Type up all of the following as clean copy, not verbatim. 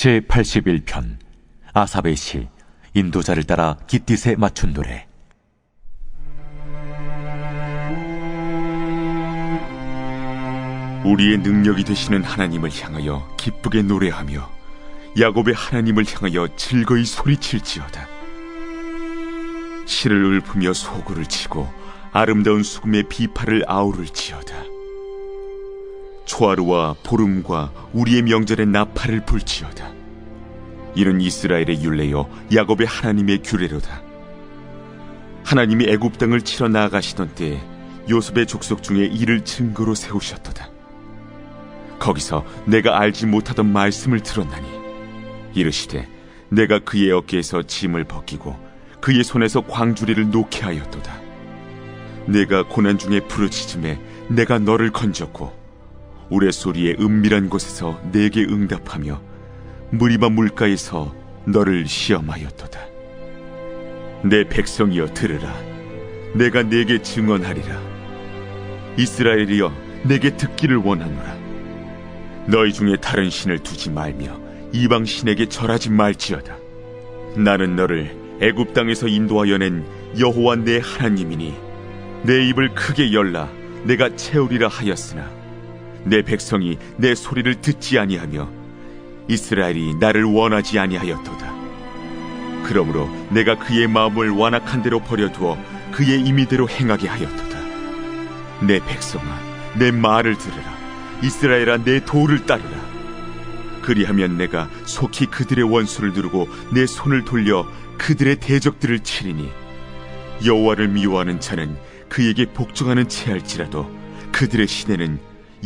제81편 아삽의 시 인도자를 따라 깃딧에 맞춘 노래. 우리의 능력이 되시는 하나님을 향하여 기쁘게 노래하며 야곱의 하나님을 향하여 즐거이 소리칠지어다. 실을 읊으며 소구를 치고 아름다운 수금의 비파를 아우를지어다. 초하루와 보름과 우리의 명절에 나팔을 불지어다. 이는 이스라엘의 율례요 야곱의 하나님의 규례로다. 하나님이 애굽 땅을 치러 나아가시던 때에 요셉의 족속 중에 이를 증거로 세우셨도다. 거기서 내가 알지 못하던 말씀을 들었나니 이르시되 내가 그의 어깨에서 짐을 벗기고 그의 손에서 광주리를 놓게 하였도다. 내가 고난 중에 부르짖음에 내가 너를 건졌고 우레소리의 은밀한 곳에서 내게 응답하며 무리바 물가에서 너를 시험하였도다. 내 백성이여 들으라. 내가 내게 증언하리라. 이스라엘이여 내게 듣기를 원하노라. 너희 중에 다른 신을 두지 말며 이방 신에게 절하지 말지어다. 나는 너를 애굽 땅에서 인도하여 낸 여호와 내 하나님이니 내 입을 크게 열라 내가 채우리라 하였으나 내 백성이 내 소리를 듣지 아니하며 이스라엘이 나를 원하지 아니하였도다. 그러므로 내가 그의 마음을 완악한 대로 버려두어 그의 임의대로 행하게 하였도다. 내 백성아 내 말을 들으라. 이스라엘아 내 도를 따르라. 그리하면 내가 속히 그들의 원수를 누르고 내 손을 돌려 그들의 대적들을 치리니 여호와를 미워하는 자는 그에게 복종하는 채할지라도 그들의 시내는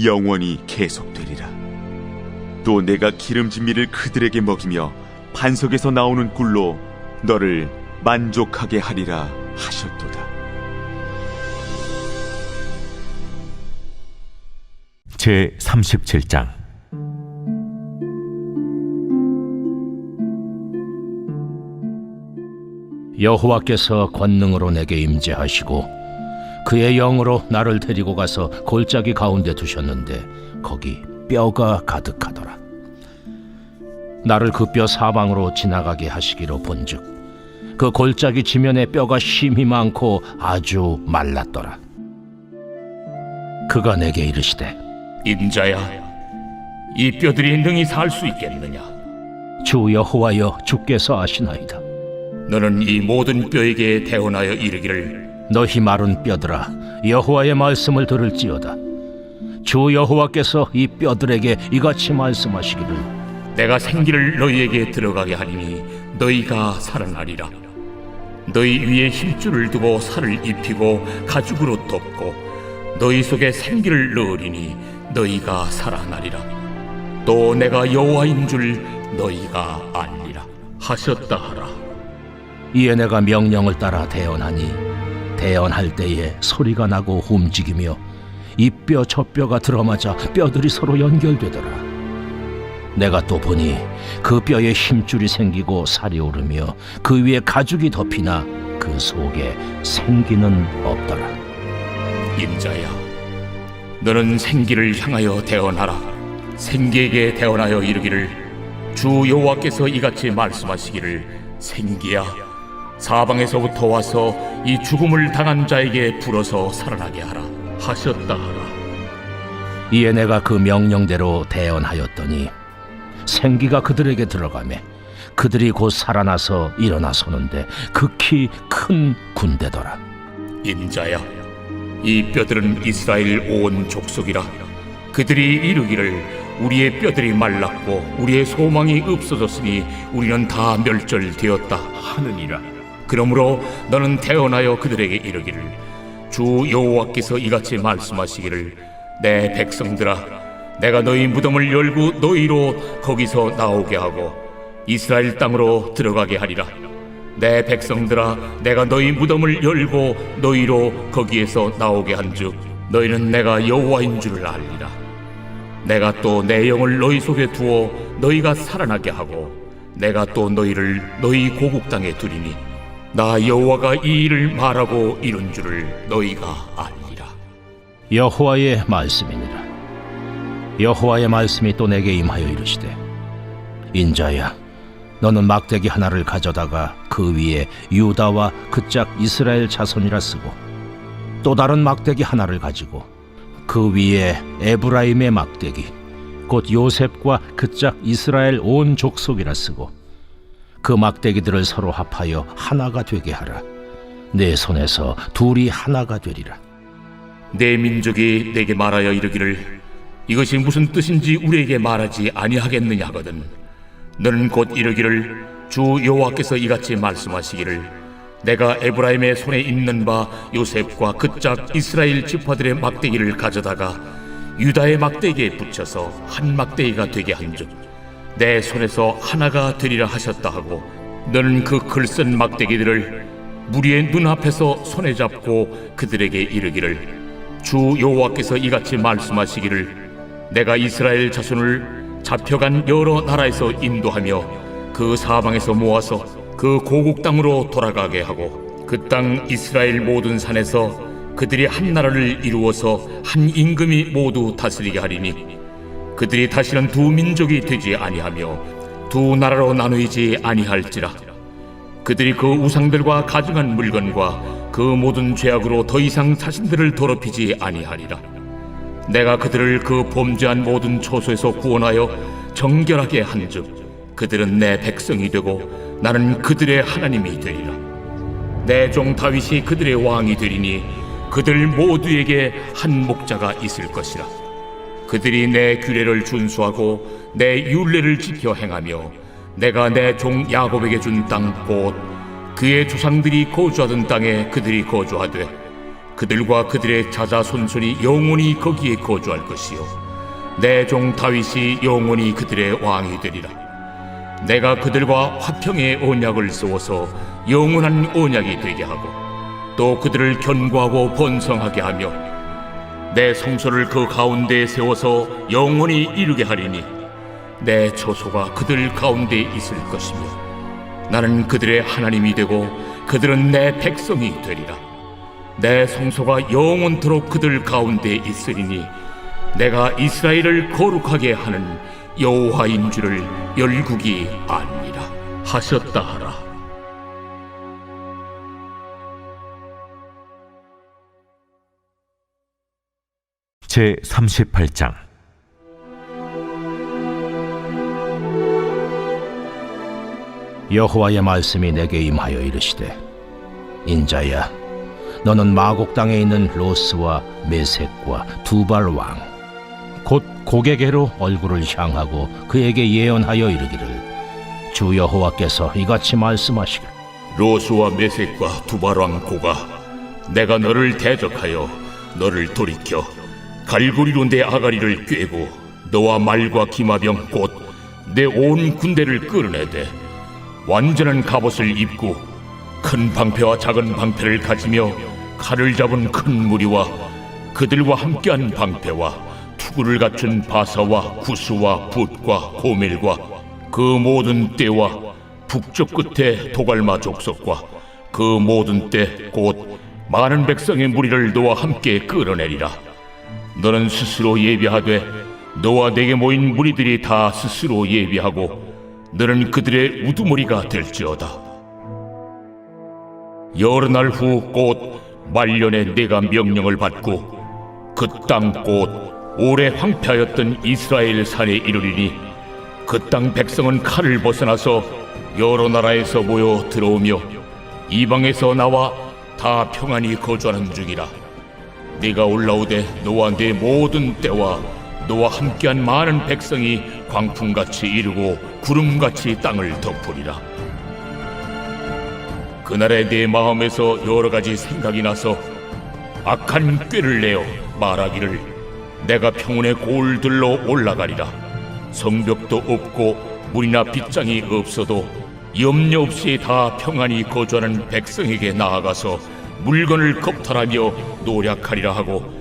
영원히 계속되리라. 또 내가 기름진미를 그들에게 먹이며 반석에서 나오는 꿀로 너를 만족하게 하리라 하셨도다. 제37장 여호와께서 권능으로 내게 임재하시고 그의 영으로 나를 데리고 가서 골짜기 가운데 두셨는데 거기 뼈가 가득하더라. 나를 그 뼈 사방으로 지나가게 하시기로 본즉 그 골짜기 지면에 뼈가 심히 많고 아주 말랐더라. 그가 내게 이르시되 인자야, 이 뼈들이 능히 살 수 있겠느냐? 주 여호와여 주께서 아시나이다. 너는 이 모든 뼈에게 대언하여 이르기를 너희 마른 뼈들아 여호와의 말씀을 들을지어다. 주 여호와께서 이 뼈들에게 이같이 말씀하시기를 내가 생기를 너희에게 들어가게 하리니 너희가 살아나리라. 너희 위에 힘줄을 두고 살을 입히고 가죽으로 덮고 너희 속에 생기를 넣으리니 너희가 살아나리라. 또 내가 여호와인 줄 너희가 알리라 하셨다 하라. 이에 내가 명령을 따라 대언하니 대언할 때에 소리가 나고 움직이며 이 뼈 저 뼈가 들어맞아 뼈들이 서로 연결되더라. 내가 또 보니 그 뼈에 힘줄이 생기고 살이 오르며 그 위에 가죽이 덮이나 그 속에 생기는 없더라. 인자야, 너는 생기를 향하여 대언하라. 생기에게 대언하여 이르기를 주 여호와께서 이같이 말씀하시기를 생기야, 사방에서부터 와서 이 죽음을 당한 자에게 불어서 살아나게 하라 하셨다 하라. 이에 내가 그 명령대로 대언하였더니 생기가 그들에게 들어가매 그들이 곧 살아나서 일어나 서는데 극히 큰 군대더라. 인자야, 이 뼈들은 이스라엘 온 족속이라. 그들이 이르기를 우리의 뼈들이 말랐고 우리의 소망이 없어졌으니 우리는 다 멸절되었다 하느니라. 그러므로 너는 대언하여 그들에게 이르기를 주 여호와께서 이같이 말씀하시기를 내 백성들아, 내가 너희 무덤을 열고 너희로 거기서 나오게 하고 이스라엘 땅으로 들어가게 하리라. 내 백성들아, 내가 너희 무덤을 열고 너희로 거기에서 나오게 한즉 너희는 내가 여호와인 줄을 알리라. 내가 또 내 영을 너희 속에 두어 너희가 살아나게 하고 내가 또 너희를 너희 고국 땅에 두리니 나 여호와가 이 일을 말하고 이룬 줄을 너희가 알리라. 여호와의 말씀이니라. 여호와의 말씀이 또 내게 임하여 이르시되 인자야, 너는 막대기 하나를 가져다가 그 위에 유다와 그 짝 이스라엘 자손이라 쓰고, 또 다른 막대기 하나를 가지고 그 위에 에브라임의 막대기 곧 요셉과 그 짝 이스라엘 온 족속이라 쓰고, 그 막대기들을 서로 합하여 하나가 되게 하라. 내 손에서 둘이 하나가 되리라. 내 민족이 내게 말하여 이르기를 이것이 무슨 뜻인지 우리에게 말하지 아니하겠느냐 하거든 너는 곧 이르기를 주 여호와께서 이같이 말씀하시기를 내가 에브라임의 손에 있는 바 요셉과 그 짝 이스라엘 지파들의 막대기를 가져다가 유다의 막대기에 붙여서 한 막대기가 되게 한즉 내 손에서 하나가 되리라 하셨다 하고, 너는 그 글쓴 막대기들을 무리의 눈앞에서 손에 잡고 그들에게 이르기를 주 여호와께서 이같이 말씀하시기를 내가 이스라엘 자손을 잡혀간 여러 나라에서 인도하며 그 사방에서 모아서 그 고국 땅으로 돌아가게 하고, 그 땅 이스라엘 모든 산에서 그들이 한 나라를 이루어서 한 임금이 모두 다스리게 하리니 그들이 다시는 두 민족이 되지 아니하며 두 나라로 나누이지 아니할지라. 그들이 그 우상들과 가증한 물건과 그 모든 죄악으로 더 이상 자신들을 더럽히지 아니하리라. 내가 그들을 그 범죄한 모든 초소에서 구원하여 정결하게 한즉 그들은 내 백성이 되고 나는 그들의 하나님이 되리라. 내 종 다윗이 그들의 왕이 되리니 그들 모두에게 한 목자가 있을 것이라. 그들이 내 규례를 준수하고 내 율례를 지켜 행하며 내가 내 종 야곱에게 준 땅 곧 그의 조상들이 거주하던 땅에 그들이 거주하되 그들과 그들의 자자손손이 영원히 거기에 거주할 것이요 내 종 다윗이 영원히 그들의 왕이 되리라. 내가 그들과 화평의 언약을 세워서 영원한 언약이 되게 하고 또 그들을 견고하고 번성하게 하며 내 성소를 그 가운데에 세워서 영원히 이루게 하리니 내 처소가 그들 가운데 있을 것이며 나는 그들의 하나님이 되고 그들은 내 백성이 되리라. 내 성소가 영원토록 그들 가운데 있으리니 내가 이스라엘을 거룩하게 하는 여호와인 줄을 열국이 아니라 하셨다 하라. 제 38장. 여호와의 말씀이 내게 임하여 이르시되, 인자야, 너는 마곡 땅에 있는 로스와 메섹과 두발 왕 곧 고게게로 얼굴을 향하고 그에게 예언하여 이르기를 주 여호와께서 이같이 말씀하시기를 로스와 메섹과 두발왕 고가 내가 너를 대적하여 너를 돌이켜 갈고리로 내 아가리를 꿰고 너와 말과 기마병 곧 내 온 군대를 끌어내되 완전한 갑옷을 입고 큰 방패와 작은 방패를 가지며 칼을 잡은 큰 무리와 그들과 함께한 방패와 투구를 갖춘 바사와 구스와 붓과 고멜과 그 모든 떼와 북쪽 끝에 도갈마 족속과 그 모든 떼 곧 많은 백성의 무리를 너와 함께 끌어내리라. 너는 스스로 예비하되 너와 내게 모인 무리들이 다 스스로 예비하고 너는 그들의 우두머리가 될지어다. 여러 날 후 곧 말년에 내가 명령을 받고 그 땅 곧 오래 황폐하였던 이스라엘 산에 이르리니 그 땅 백성은 칼을 벗어나서 여러 나라에서 모여 들어오며 이방에서 나와 다 평안히 거주하는 중이라. 네가 올라오되 너와 내 모든 때와 너와 함께한 많은 백성이 광풍같이 이르고 구름같이 땅을 덮으리라. 그날에 내 마음에서 여러 가지 생각이 나서 악한 꾀를 내어 말하기를 내가 평온의 골들로 올라가리라. 성벽도 없고 물이나 빗장이 없어도 염려 없이 다 평안히 거주하는 백성에게 나아가서 물건을 겁탈하며 노략하리라 하고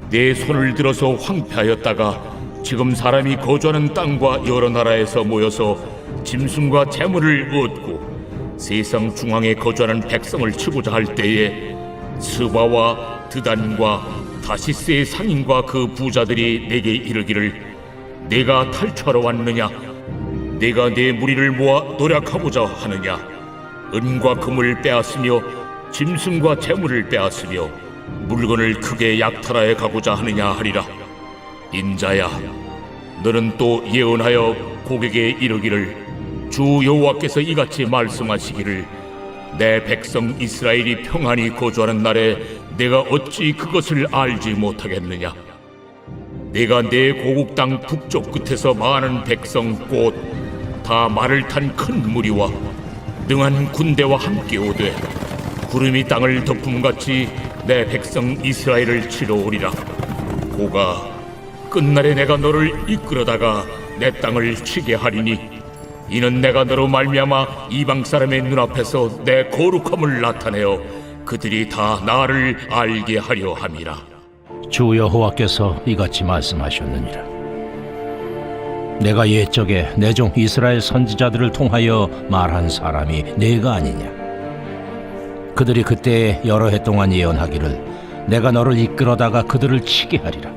내 손을 들어서 황폐하였다가 지금 사람이 거주하는 땅과 여러 나라에서 모여서 짐승과 재물을 얻고 세상 중앙에 거주하는 백성을 치고자 할 때에 스바와 드단과 다시스의 상인과 그 부자들이 내게 이르기를 내가 탈출하러 왔느냐? 네가 내 무리를 모아 노력하고자 하느냐? 은과 금을 빼앗으며 짐승과 재물을 빼앗으며 물건을 크게 약탈하여 가고자 하느냐 하리라. 인자야, 너는 또 예언하여 고객에게 이르기를 주 여호와께서 이같이 말씀하시기를 내 백성 이스라엘이 평안히 거주하는 날에 내가 어찌 그것을 알지 못하겠느냐? 내가 내 고국 땅 북쪽 끝에서 많은 백성 곧 다 말을 탄 큰 무리와 능한 군대와 함께 오되 구름이 땅을 덮음같이 내 백성 이스라엘을 치러 오리라. 고가 끝날에 내가 너를 이끌어다가 내 땅을 치게 하리니 이는 내가 너로 말미암아 이방 사람의 눈앞에서 내 거룩함을 나타내어 그들이 다 나를 알게 하려 함이라. 주 여호와께서 이같이 말씀하셨느니라. 내가 옛적에 내 종 이스라엘 선지자들을 통하여 말한 사람이 네가 아니냐? 그들이 그때 여러 해 동안 예언하기를 내가 너를 이끌어다가 그들을 치게 하리라.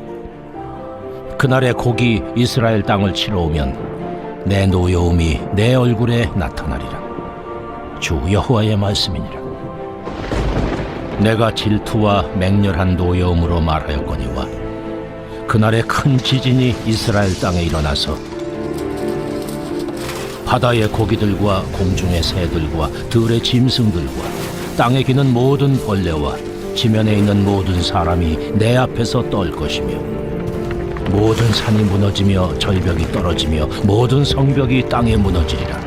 그날에 곡이 이스라엘 땅을 치러 오면 내 노여움이 내 얼굴에 나타나리라. 주 여호와의 말씀이니라. 내가 질투와 맹렬한 노여움으로 말하였거니와 그날에 큰 지진이 이스라엘 땅에 일어나서 바다의 고기들과 공중의 새들과 들의 짐승들과 땅에 기는 모든 벌레와 지면에 있는 모든 사람이 내 앞에서 떨 것이며 모든 산이 무너지며 절벽이 떨어지며 모든 성벽이 땅에 무너지리라.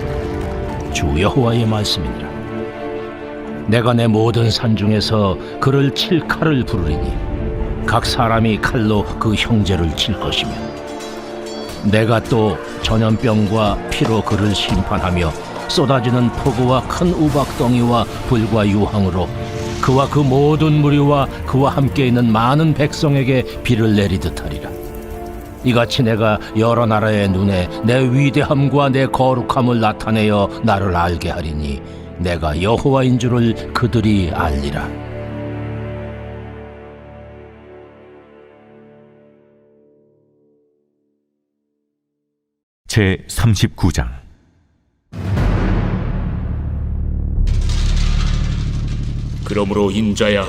주 여호와의 말씀이니라. 내가 내 모든 산 중에서 그를 칠 칼을 부르리니 각 사람이 칼로 그 형제를 칠 것이며 내가 또 전염병과 피로 그를 심판하며 쏟아지는 폭우와 큰 우박덩이와 불과 유황으로 그와 그 모든 무리와 그와 함께 있는 많은 백성에게 비를 내리듯 하리라. 이같이 내가 여러 나라의 눈에 내 위대함과 내 거룩함을 나타내어 나를 알게 하리니 내가 여호와인 줄을 그들이 알리라. 제 39장. 그러므로 인자야,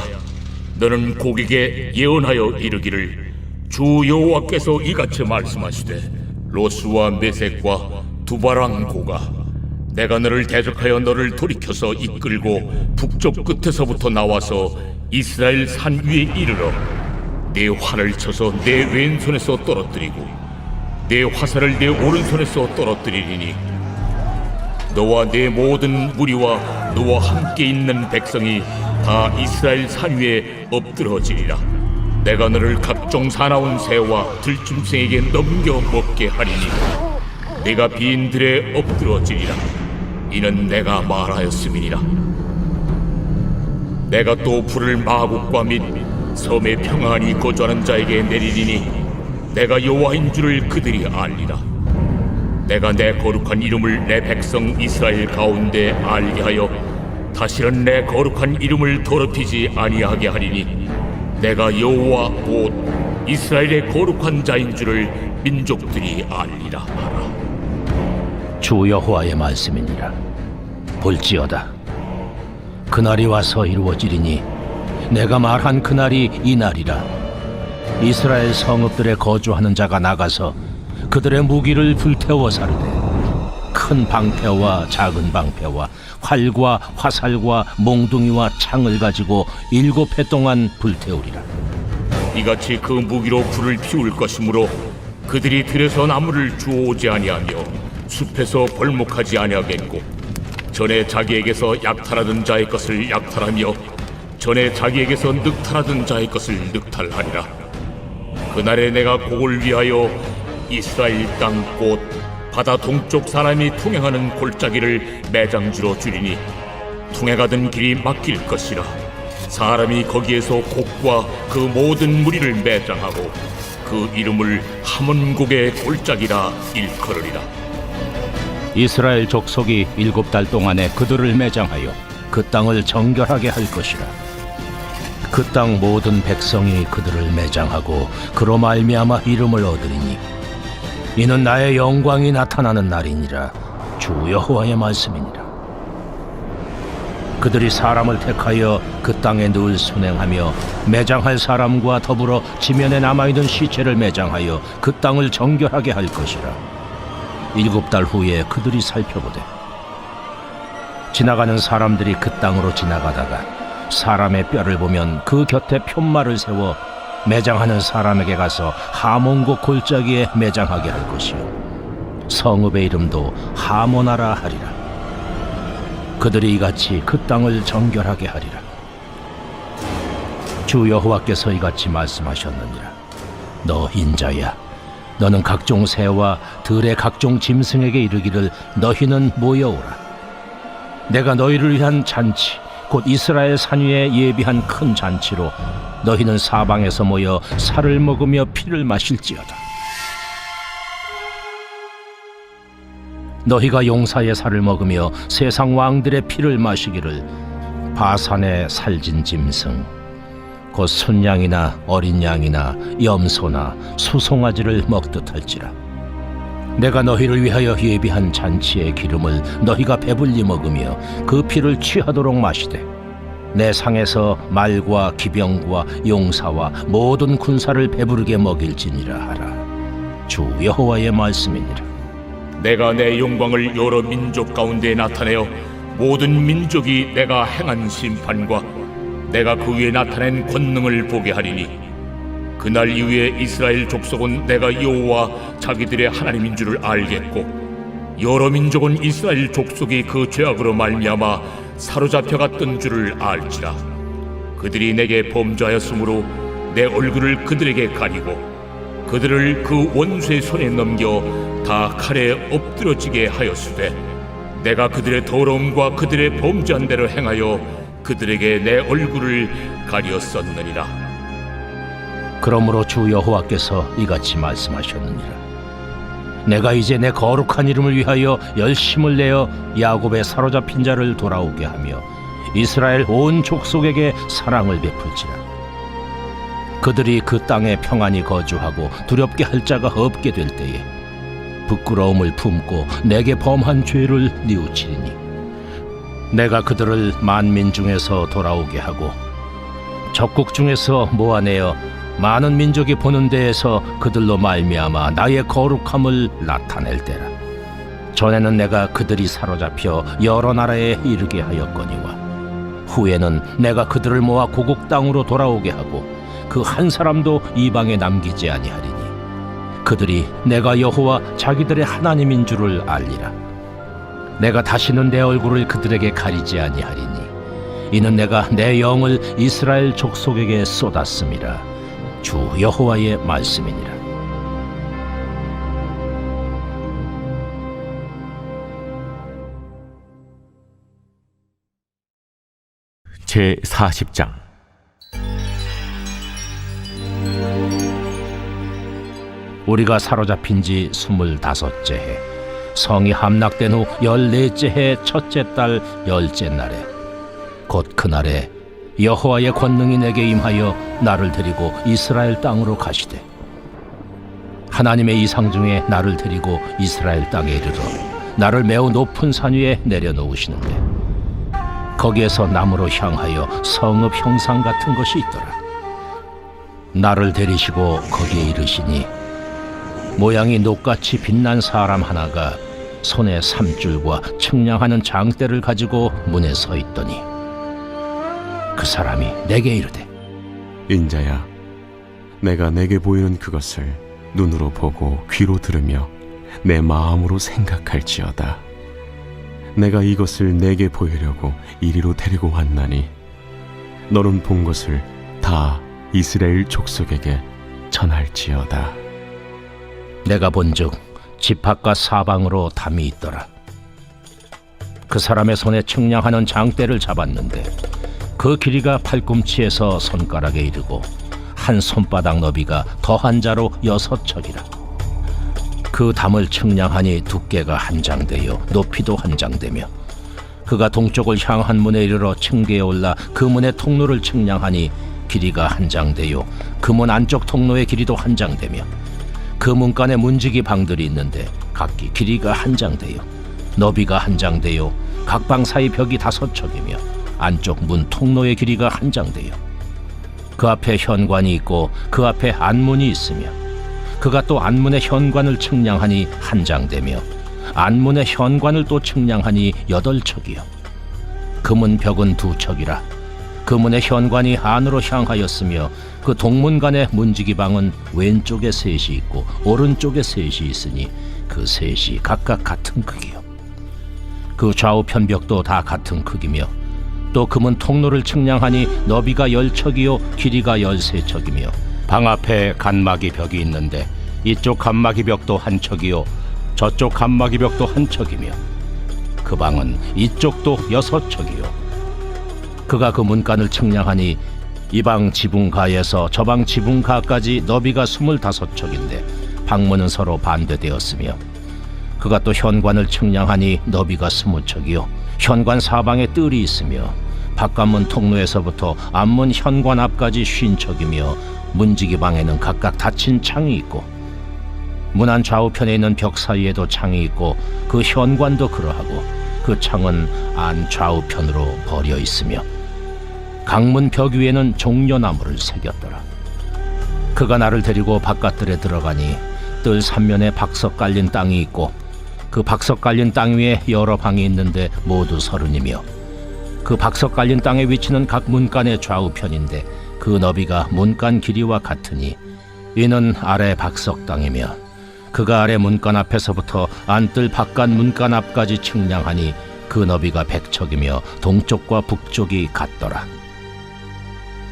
너는 고객에게 예언하여 이르기를 주 여호와께서 이같이 말씀하시되 로스와 메섹과 두바랑 고가 내가 너를 대적하여 너를 돌이켜서 이끌고 북쪽 끝에서부터 나와서 이스라엘 산 위에 이르러 내 활을 쳐서 내 왼손에서 떨어뜨리고 내 화살을 내 오른손에서 떨어뜨리리니 너와 내 모든 무리와 너와 함께 있는 백성이 다 이스라엘 산 위에 엎드러지리라. 내가 너를 각종 사나운 새와 들짐승에게 넘겨 먹게 하리니 내가 비인들에 엎드러지리라. 이는 내가 말하였음이니라. 내가 또 불을 마국과 및 섬에 평안히 거주하는 자에게 내리리니 내가 여호와인 줄을 그들이 알리라. 내가 내 거룩한 이름을 내 백성 이스라엘 가운데 알게 하여 다시는 내 거룩한 이름을 더럽히지 아니하게 하리니 내가 여호와 곧 이스라엘의 거룩한 자인 줄을 민족들이 알리라 하라. 주 여호와의 말씀이니라. 볼지어다, 그날이 와서 이루어지리니 내가 말한 그날이 이날이라. 이스라엘 성읍들에 거주하는 자가 나가서 그들의 무기를 불태워 사르되 큰 방패와 작은 방패와 활과 화살과 몽둥이와 창을 가지고 7해 동안 불태우리라. 이같이 그 무기로 불을 피울 것이므로 그들이 들에서 나무를 주워오지 아니하며 숲에서 벌목하지 아니하겠고 전에 자기에게서 약탈하던 자의 것을 약탈하며 전에 자기에게서 늑탈하던 자의 것을 늑탈하리라. 그날에 내가 곡을 위하여 이스라엘 땅 곧 바다 동쪽 사람이 통행하는 골짜기를 매장지로 주리니 통행하던 길이 막힐 것이라. 사람이 거기에서 곡과 그 모든 무리를 매장하고 그 이름을 하몬곡의 골짜기라 일컬으리라. 이스라엘 족속이 7달 동안에 그들을 매장하여 그 땅을 정결하게 할 것이라. 그 땅 모든 백성이 그들을 매장하고 그로 말미암아 이름을 얻으리니 이는 나의 영광이 나타나는 날이니라. 주 여호와의 말씀이니라. 그들이 사람을 택하여 그 땅에 늘 순행하며 매장할 사람과 더불어 지면에 남아있는 시체를 매장하여 그 땅을 정결하게 할 것이라. 7달 후에 그들이 살펴보되 지나가는 사람들이 그 땅으로 지나가다가 사람의 뼈를 보면 그 곁에 편말을 세워 매장하는 사람에게 가서 하몬고 골짜기에 매장하게 할 것이요 성읍의 이름도 하모나라 하리라. 그들이 이같이 그 땅을 정결하게 하리라. 주 여호와께서 이같이 말씀하셨느니라. 너 인자야, 너는 각종 새와 들의 각종 짐승에게 이르기를 너희는 모여오라. 내가 너희를 위한 잔치 곧 이스라엘 산 위에 예비한 큰 잔치로 너희는 사방에서 모여 살을 먹으며 피를 마실지어다. 너희가 용사의 살을 먹으며 세상 왕들의 피를 마시기를 바산의 살진 짐승 곧 순양이나 어린 양이나 염소나 수송아지를 먹듯 할지라. 내가 너희를 위하여 예비한 잔치의 기름을 너희가 배불리 먹으며 그 피를 취하도록 마시되 내 상에서 말과 기병과 용사와 모든 군사를 배부르게 먹일지니라 하라. 주 여호와의 말씀이니라. 내가 내 영광을 여러 민족 가운데 나타내어 모든 민족이 내가 행한 심판과 내가 그 위에 나타낸 권능을 보게 하리니 그날 이후에 이스라엘 족속은 내가 여호와 자기들의 하나님인 줄을 알겠고 여러 민족은 이스라엘 족속이 그 죄악으로 말미암아 사로잡혀 갔던 줄을 알지라. 그들이 내게 범죄하였으므로 내 얼굴을 그들에게 가리고 그들을 그 원수의 손에 넘겨 다 칼에 엎드러지게 하였으되 내가 그들의 더러움과 그들의 범죄한 대로 행하여 그들에게 내 얼굴을 가리었었느니라. 그러므로 주 여호와께서 이같이 말씀하셨느니라. 내가 이제 내 거룩한 이름을 위하여 열심을 내어 야곱의 사로잡힌 자를 돌아오게 하며 이스라엘 온 족속에게 사랑을 베풀지라. 그들이 그 땅에 평안히 거주하고 두렵게 할 자가 없게 될 때에 부끄러움을 품고 내게 범한 죄를 뉘우치리니 내가 그들을 만민 중에서 돌아오게 하고 적국 중에서 모아내어 많은 민족이 보는 데에서 그들로 말미암아 나의 거룩함을 나타낼 때라. 전에는 내가 그들이 사로잡혀 여러 나라에 이르게 하였거니와 후에는 내가 그들을 모아 고국 땅으로 돌아오게 하고 그 한 사람도 이방에 남기지 아니하리니 그들이 내가 여호와 자기들의 하나님인 줄을 알리라. 내가 다시는 내 얼굴을 그들에게 가리지 아니하리니 이는 내가 내 영을 이스라엘 족속에게 쏟았음이라. 주 여호와의 말씀이니라. 제 40장. 우리가 사로잡힌 지 25째 해 성이 함락된 후 14째 해 첫째 달 10째 날에 곧 그날에 여호와의 권능이 내게 임하여 나를 데리고 이스라엘 땅으로 가시되 하나님의 이상 중에 나를 데리고 이스라엘 땅에 이르러 나를 매우 높은 산 위에 내려놓으시는데 거기에서 나무로 향하여 성읍 형상 같은 것이 있더라. 나를 데리시고 거기에 이르시니 모양이 녹같이 빛난 사람 하나가 손에 삼줄과 측량하는 장대를 가지고 문에 서 있더니 그 사람이 내게 이르되 인자야, 내가 내게 보이는 그것을 눈으로 보고 귀로 들으며 내 마음으로 생각할지어다. 내가 이것을 내게 보이려고 이리로 데리고 왔나니 너는 본 것을 다 이스라엘 족속에게 전할지어다. 내가 본즉 집 바깥 사방으로 담이 있더라. 그 사람의 손에 측량하는 장대를 잡았는데 그 길이가 팔꿈치에서 손가락에 이르고 한 손바닥 너비가 더한 자로 6척이라. 그 담을 측량하니 두께가 한 장되요 높이도 한 장되며 그가 동쪽을 향한 문에 이르러 층계에 올라 그 문의 통로를 측량하니 길이가 한 장되요 그 문 안쪽 통로의 길이도 한 장되며 그 문간에 문지기 방들이 있는데 각기 길이가 한 장되요 너비가 한 장되요 각 방 사이 벽이 5척이며 안쪽 문 통로의 길이가 한 장되요 그 앞에 현관이 있고 그 앞에 안문이 있으며 그가 또 안문의 현관을 측량하니 한 장되며 안문의 현관을 또 측량하니 8척이요 그 문 벽은 2척이라 그 문의 현관이 안으로 향하였으며 그 동문간의 문지기 방은 왼쪽에 셋이 있고 오른쪽에 셋이 있으니 그 셋이 각각 같은 크기요 그 좌우편 벽도 다 같은 크기며 또 그 문 통로를 측량하니 너비가 10척이요 길이가 13척이며 방 앞에 간막이 벽이 있는데 이쪽 간막이 벽도 한 척이요 저쪽 간막이 벽도 한 척이며 그 방은 이쪽도 6척이요 그가 그 문간을 측량하니 이 방 지붕가에서 저 방 지붕가까지 너비가 25척인데 방문은 서로 반대되었으며 그가 또 현관을 측량하니 너비가 20척이요 현관 사방에 뜰이 있으며 바깥문 통로에서부터 앞문 현관 앞까지 50척이며 문지기 방에는 각각 닫힌 창이 있고 문 안 좌우편에 있는 벽 사이에도 창이 있고 그 현관도 그러하고 그 창은 안 좌우편으로 버려 있으며 강문 벽 위에는 종려나무를 새겼더라. 그가 나를 데리고 바깥들에 들어가니 뜰 3면에 박석 깔린 땅이 있고 그 박석 깔린 땅 위에 여러 방이 있는데 모두 30이며 그 박석 깔린 땅의 위치는 각 문간의 좌우편인데 그 너비가 문간 길이와 같으니 이는 아래 박석 땅이며 그가 아래 문간 앞에서부터 안뜰 바깥 문간 앞까지 측량하니 그 너비가 100척이며 동쪽과 북쪽이 같더라.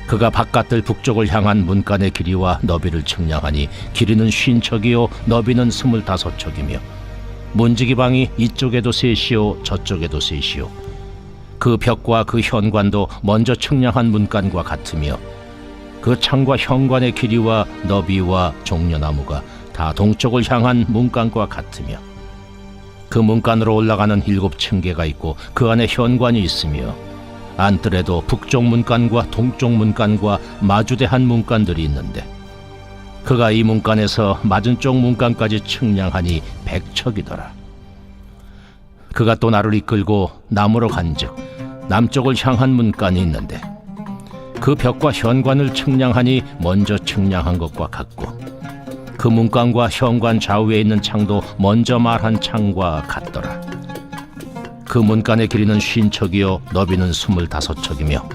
그가 바깥뜰 북쪽을 향한 문간의 길이와 너비를 측량하니 길이는 50척이요 너비는 25척이며 문지기 방이 이쪽에도 셋이요 저쪽에도 셋이요 그 벽과 그 현관도 먼저 측량한 문간과 같으며 그 창과 현관의 길이와 너비와 종려나무가 다 동쪽을 향한 문간과 같으며 그 문간으로 올라가는 7층계가 있고 그 안에 현관이 있으며 안뜰에도 북쪽 문간과 동쪽 문간과 마주대한 문간들이 있는데 그가 이 문간에서 맞은쪽 문간까지 측량하니 100척이더라. 그가 또 나를 이끌고 남으로 간즉 남쪽을 향한 문간이 있는데 그 벽과 현관을 측량하니 먼저 측량한 것과 같고 그 문간과 현관 좌우에 있는 창도 먼저 말한 창과 같더라. 그 문간의 길이는 50척이요 너비는 25척이며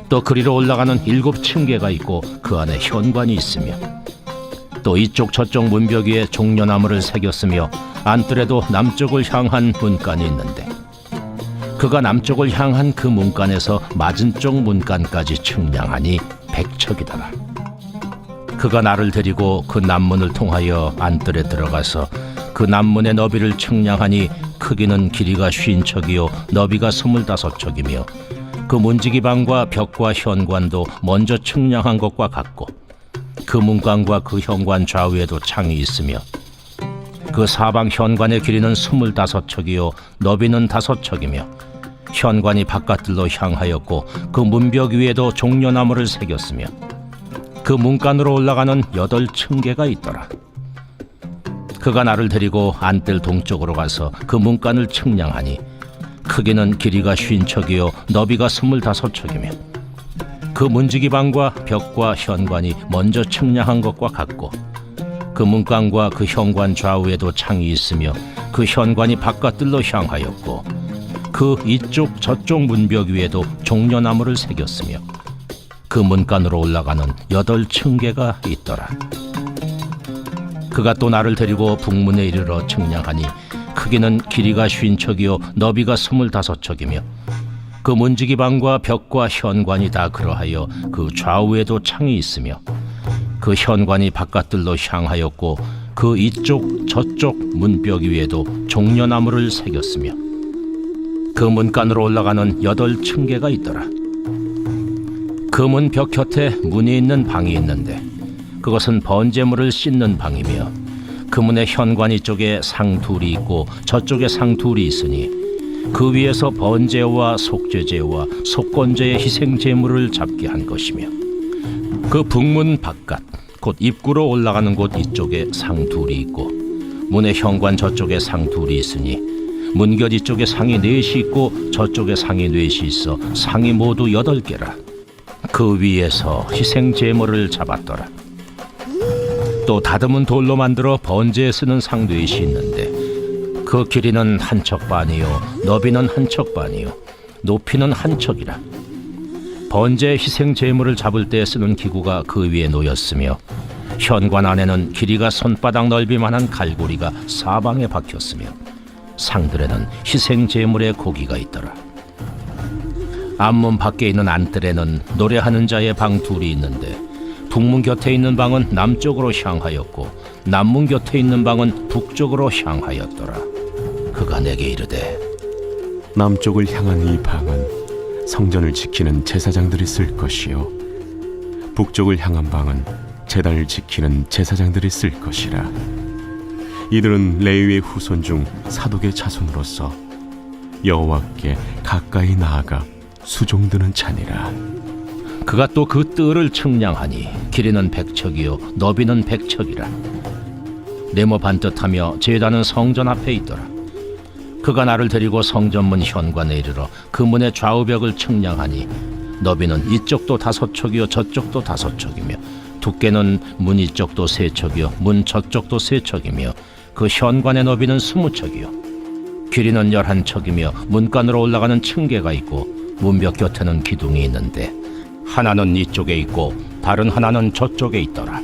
또 그리로 올라가는 7층계가 있고 그 안에 현관이 있으며 또 이쪽 저쪽 문벽 위에 종려나무를 새겼으며 안뜰에도 남쪽을 향한 문간이 있는데 그가 남쪽을 향한 그 문간에서 맞은쪽 문간까지 측량하니 100척이더라. 그가 나를 데리고 그 남문을 통하여 안뜰에 들어가서 그 남문의 너비를 측량하니 크기는 길이가 50척이요 너비가 25척이며 그 문지기 방과 벽과 현관도 먼저 측량한 것과 같고 그 문간과 그 현관 좌우에도 창이 있으며 그 사방 현관의 길이는 25척이요 너비는 5척이며 현관이 바깥들로 향하였고 그 문벽 위에도 종려나무를 새겼으며 그 문간으로 올라가는 8층계가 있더라. 그가 나를 데리고 안뜰 동쪽으로 가서 그 문간을 측량하니 크기는 길이가 50척이요 너비가 25척이며 그 문지기 방과 벽과 현관이 먼저 측량한 것과 같고 그 문간과 그 현관 좌우에도 창이 있으며 그 현관이 바깥들로 향하였고 그 이쪽 저쪽 문벽 위에도 종려나무를 새겼으며 그 문간으로 올라가는 8층계가 있더라. 그가 또 나를 데리고 북문에 이르러 측량하니 크기는 길이가 50척이요 너비가 25척이며 그 문지기 방과 벽과 현관이 다 그러하여 그 좌우에도 창이 있으며 그 현관이 바깥들로 향하였고 그 이쪽 저쪽 문벽 위에도 종려나무를 새겼으며 그 문간으로 올라가는 8층계가 있더라. 그 문 벽 곁에 문이 있는 방이 있는데 그것은 번제물을 씻는 방이며 그 문의 현관이 쪽에 상 둘이 있고 저쪽에 상 둘이 있으니 그 위에서 번제와 속죄제와 속건제의 희생제물을 잡게 한 것이며 그 북문 바깥 곧 입구로 올라가는 곳 이쪽에 상 둘이 있고 문의 현관 저쪽에 상 둘이 있으니 문곁 이쪽에 상이 넷이 있고 저쪽에 상이 넷이 있어 상이 모두 8개라. 그 위에서 희생 제물을 잡았더라. 또 다듬은 돌로 만들어 번제에 쓰는 상 넷이 있는데 그 길이는 한 척 반이요 너비는 한 척 반이요 높이는 한 척이라. 번제 희생 제물을 잡을 때 쓰는 기구가 그 위에 놓였으며 현관 안에는 길이가 손바닥 넓이만한 갈고리가 사방에 박혔으며 상들에는 희생 제물의 고기가 있더라. 앞문 밖에 있는 안뜰에는 노래하는 자의 방 둘이 있는데 북문 곁에 있는 방은 남쪽으로 향하였고 남문 곁에 있는 방은 북쪽으로 향하였더라. 그가 내게 이르되 남쪽을 향한 이 방은 성전을 지키는 제사장들이 쓸 것이요 북쪽을 향한 방은 제단을 지키는 제사장들이 쓸 것이라. 이들은 레위의 후손 중 사독의 자손으로서 여호와께 가까이 나아가 수종드는 자니라. 그가 또 그 뜰을 측량하니 길이는 100척이요 너비는 100척이라. 네모 반듯하며 제단은 성전 앞에 있더라. 그가 나를 데리고 성전문 현관에 이르러 그 문의 좌우벽을 측량하니 너비는 이쪽도 5척이요 저쪽도 5척이며 두께는 문 이쪽도 3척이요 문 저쪽도 3척이며 그 현관의 너비는 20척이요 길이는 11척이며 문간으로 올라가는 층계가 있고 문벽 곁에는 기둥이 있는데 하나는 이쪽에 있고 다른 하나는 저쪽에 있더라.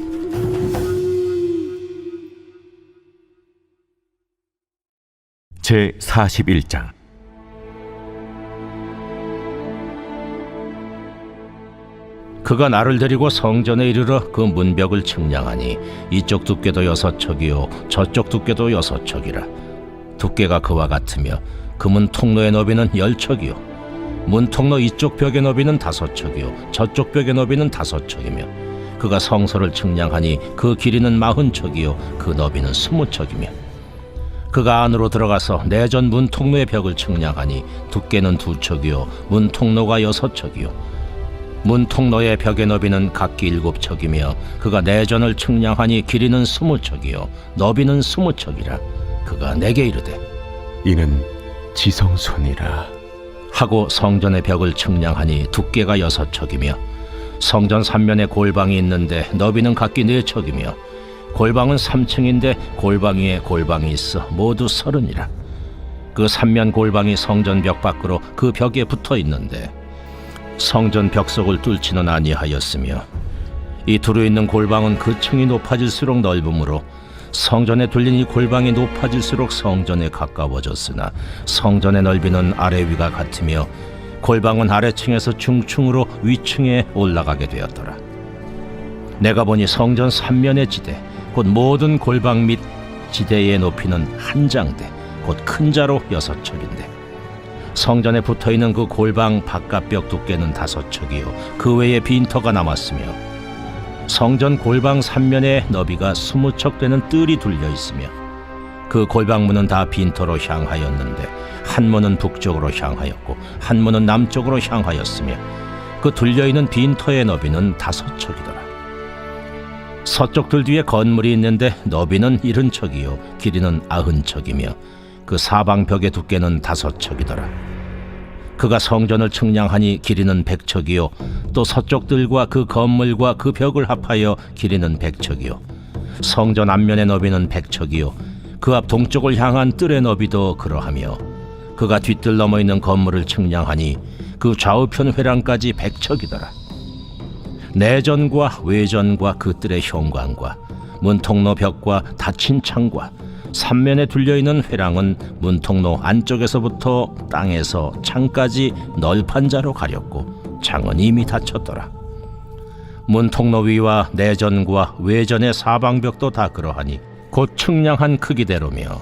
제 41장. 그가 나를 데리고 성전에 이르러 그 문벽을 측량하니 이쪽 두께도 6척이요 저쪽 두께도 6척이라. 두께가 그와 같으며 그 문 통로의 너비는 10척이요 문 통로 이쪽 벽의 너비는 5척이요 저쪽 벽의 너비는 5척이며 그가 성소를 측량하니 그 길이는 40척이요 그 너비는 20척이며 그가 안으로 들어가서 내전 문 통로의 벽을 측량하니 두께는 2척이요 문 통로가 6척이요 문 통로의 벽의 너비는 각기 7척이며 그가 내전을 측량하니 길이는 20척이요 너비는 20척이라. 그가 내게 이르되 이는 지성소니라 하고 성전의 벽을 측량하니 두께가 6척이며 성전 3면에 골방이 있는데 너비는 각기 4척이며 골방은 3층인데 골방 위에 골방이 있어 모두 30이라. 그 3면 골방이 성전 벽 밖으로 그 벽에 붙어 있는데 성전 벽속을 뚫지는 아니하였으며 이 두루 있는 골방은 그 층이 높아질수록 넓으므로 성전에 둘린 이 골방이 높아질수록 성전에 가까워졌으나 성전의 넓이는 아래 위가 같으며 골방은 아래층에서 중층으로 위층에 올라가게 되었더라. 내가 보니 성전 3면의 지대 곧 모든 골방 및 지대의 높이는 한 장대 곧 큰 자로 6척인데 성전에 붙어있는 그 골방 바깥벽 두께는 5척이요 그 외에 빈터가 남았으며 성전 골방 3면에 너비가 20척 되는 뜰이 둘려 있으며 그 골방문은 다 빈터로 향하였는데 한 문은 북쪽으로 향하였고 한 문은 남쪽으로 향하였으며 그 둘려있는 빈터의 너비는 5척이더라. 서쪽 들 뒤에 건물이 있는데 너비는 70척이요 길이는 90척이며 그 사방 벽의 두께는 5척이더라. 그가 성전을 측량하니 길이는 100척이요 또 서쪽 들과 그 건물과 그 벽을 합하여 길이는 100척이요 성전 앞면의 너비는 100척이요 그 앞 동쪽을 향한 뜰의 너비도 그러하며 그가 뒷뜰 넘어 있는 건물을 측량하니 그 좌우편 회랑까지 100척이더라. 내전과 외전과 그 뜰의 현관과 문통로 벽과 닫힌 창과 3면에 둘려있는 회랑은 문통로 안쪽에서부터 땅에서 창까지 널판 자로 가렸고 창은 이미 닫혔더라. 문통로 위와 내전과 외전의 사방벽도 다 그러하니 곧 측량한 크기대로며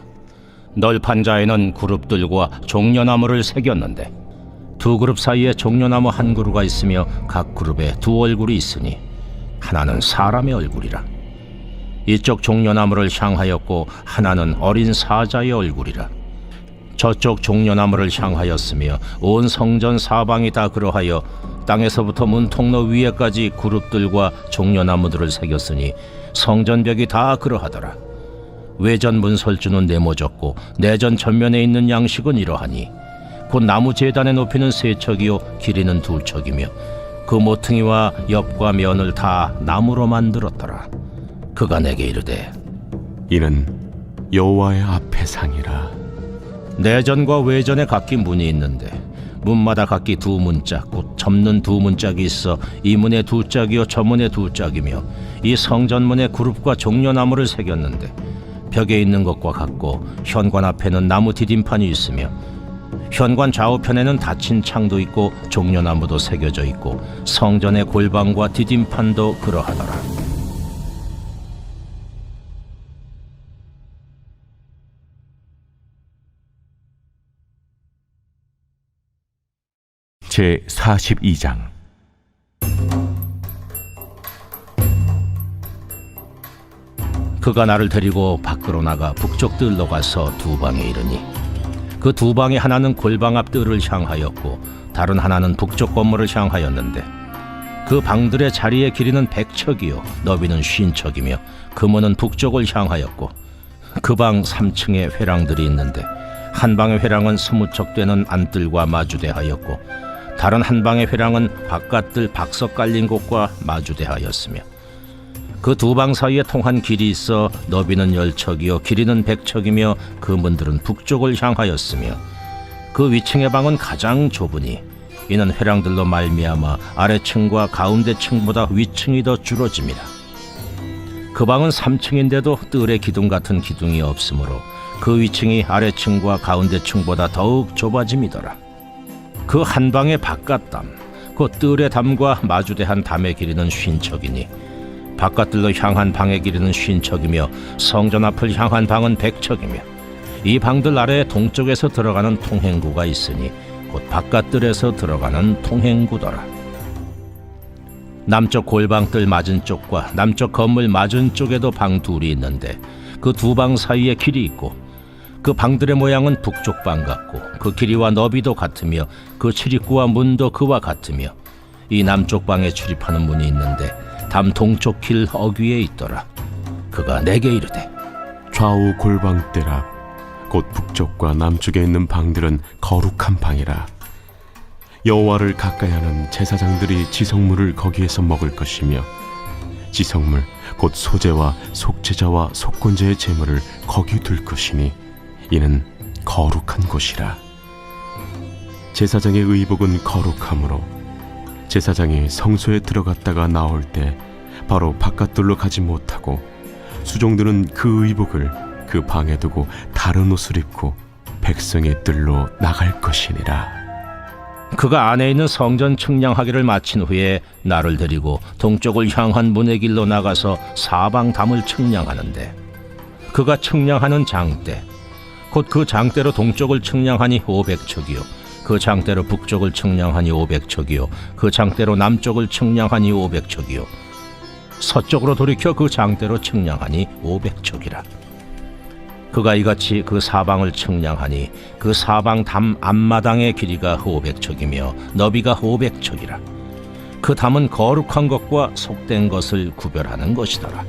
널판 자에는 그룹들과 종려나무를 새겼는데 두 그룹 사이에 종려나무 한 그루가 있으며 각 그룹에 두 얼굴이 있으니 하나는 사람의 얼굴이라. 이쪽 종려나무를 향하였고 하나는 어린 사자의 얼굴이라. 저쪽 종려나무를 향하였으며 온 성전 사방이 다 그러하여 땅에서부터 문통로 위에까지 그룹들과 종려나무들을 새겼으니 성전벽이 다 그러하더라. 외전 문설주는 네모졌고 내전 전면에 있는 양식은 이러하니 곧 나무 제단의 높이는 3척이요 길이는 2척이며 그 모퉁이와 옆과 면을 다 나무로 만들었더라. 그가 내게 이르되 이는 여호와의 앞의 상이라. 내전과 외전에 각기 문이 있는데 문마다 각기 2문짝 곧 접는 2문짝이 있어 이 문에 2짝이요 저 문에 2짝이며 이 성전문에 그룹과 종려나무를 새겼는데 벽에 있는 것과 같고 현관 앞에는 나무 디딤판이 있으며 현관 좌우편에는 닫힌 창도 있고 종려나무도 새겨져 있고 성전의 골방과 디딤판도 그러하더라. 제 42장. 그가 나를 데리고 밖으로 나가 북쪽 뜰로 가서 2방에 이르니 그 2방의 하나는 골방 앞 뜰을 향하였고 다른 하나는 북쪽 건물을 향하였는데 그 방들의 자리의 길이는 100척이요 너비는 50척이며 그 문은 북쪽을 향하였고 그 방 3층에 회랑들이 있는데 한 방의 회랑은 20척 되는 안뜰과 마주대하였고 다른 한 방의 회랑은 바깥뜰 박석 깔린 곳과 마주대하였으며 그 2방 사이에 통한 길이 있어 너비는 10척이요 길이는 100척이며 그 문들은 북쪽을 향하였으며 그 위층의 방은 가장 좁으니 이는 회랑들로 말미암아 아래층과 가운데층보다 위층이 더 줄어짐이라. 그 방은 3층인데도 뜰에 기둥 같은 기둥이 없으므로 그 위층이 아래층과 가운데층보다 더욱 좁아짐이더라. 그 한 방의 바깥담 곧 뜰의 담과 마주대한 담의 길이는 50척이니 바깥들로 향한 방의 길이는 50척이며 성전 앞을 향한 방은 100척이며 이 방들 아래에 동쪽에서 들어가는 통행구가 있으니 곧 바깥들에서 들어가는 통행구더라. 남쪽 골방뜰 맞은 쪽과 남쪽 건물 맞은 쪽에도 방 2이 있는데 그 2방 사이에 길이 있고 그 방들의 모양은 북쪽 방 같고 그 길이와 너비도 같으며 그 출입구와 문도 그와 같으며 이 남쪽 방에 출입하는 문이 있는데 담 동쪽 길 어귀에 있더라. 그가 내게 이르되 좌우 골방뜰 앞 곧 북쪽과 남쪽에 있는 방들은 거룩한 방이라. 여호와를 가까이하는 제사장들이 지성물을 거기에서 먹을 것이며 지성물 곧 소제와 속죄자와 속건제의 제물을 거기 둘 것이니 이는 거룩한 곳이라. 제사장의 의복은 거룩하므로 제사장이 성소에 들어갔다가 나올 때 바로 바깥들로 가지 못하고 수종들은 그 의복을 그 방에 두고 다른 옷을 입고 백성의 뜰로 나갈 것이니라. 그가 안에 있는 성전 측량하기를 마친 후에 나를 데리고 동쪽을 향한 문의 길로 나가서 사방 담을 측량하는데 그가 측량하는 장대 곧 그 장대로 동쪽을 측량하니 500척이요 그 장대로 북쪽을 측량하니 500척이요 그 장대로 남쪽을 측량하니 500척이요 서쪽으로 돌이켜 그 장대로 측량하니 500척이라. 그가 이같이 그 사방을 측량하니 그 사방 담 앞마당의 길이가 500척이며 너비가 500척이라. 그 담은 거룩한 것과 속된 것을 구별하는 것이더라.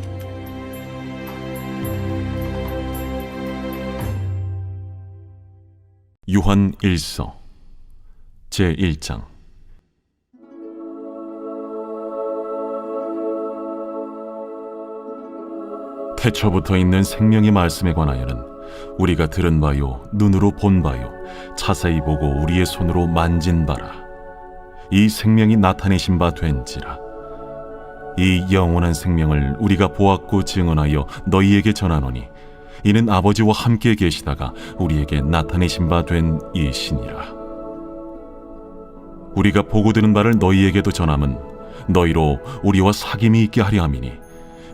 요한 1서 제 1장. 태초부터 있는 생명의 말씀에 관하여는 우리가 들은 바요 눈으로 본 바요 자세히 보고 우리의 손으로 만진 바라. 이 생명이 나타내신 바 된지라. 이 영원한 생명을 우리가 보았고 증언하여 너희에게 전하노니 이는 아버지와 함께 계시다가 우리에게 나타내신 바 된 이시니라. 우리가 보고 들은 바를 너희에게도 전함은 너희로 우리와 사귐이 있게 하려 함이니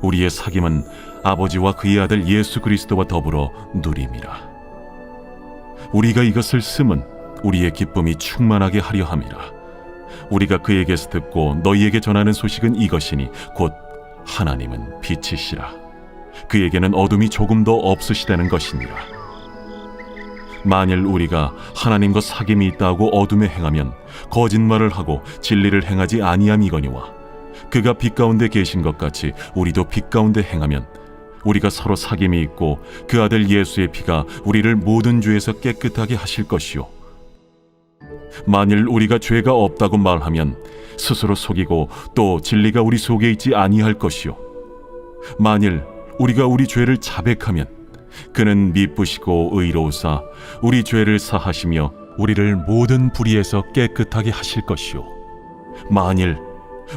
우리의 사귐은 아버지와 그의 아들 예수 그리스도와 더불어 누림이라. 우리가 이것을 쓰면 우리의 기쁨이 충만하게 하려 함이라. 우리가 그에게서 듣고 너희에게 전하는 소식은 이것이니 곧 하나님은 빛이시라. 그에게는 어둠이 조금도 없으시다는 것이니라. 만일 우리가 하나님과 사귐이 있다고 어둠에 행하면 거짓말을 하고 진리를 행하지 아니함이거니와 그가 빛 가운데 계신 것 같이 우리도 빛 가운데 행하면 우리가 서로 사귐이 있고 그 아들 예수의 피가 우리를 모든 죄에서 깨끗하게 하실 것이요 만일 우리가 죄가 없다고 말하면 스스로 속이고 또 진리가 우리 속에 있지 아니할 것이요 만일 우리가 우리 죄를 자백하면 그는 미쁘시고 의로우사 우리 죄를 사하시며 우리를 모든 불의에서 깨끗하게 하실 것이요 만일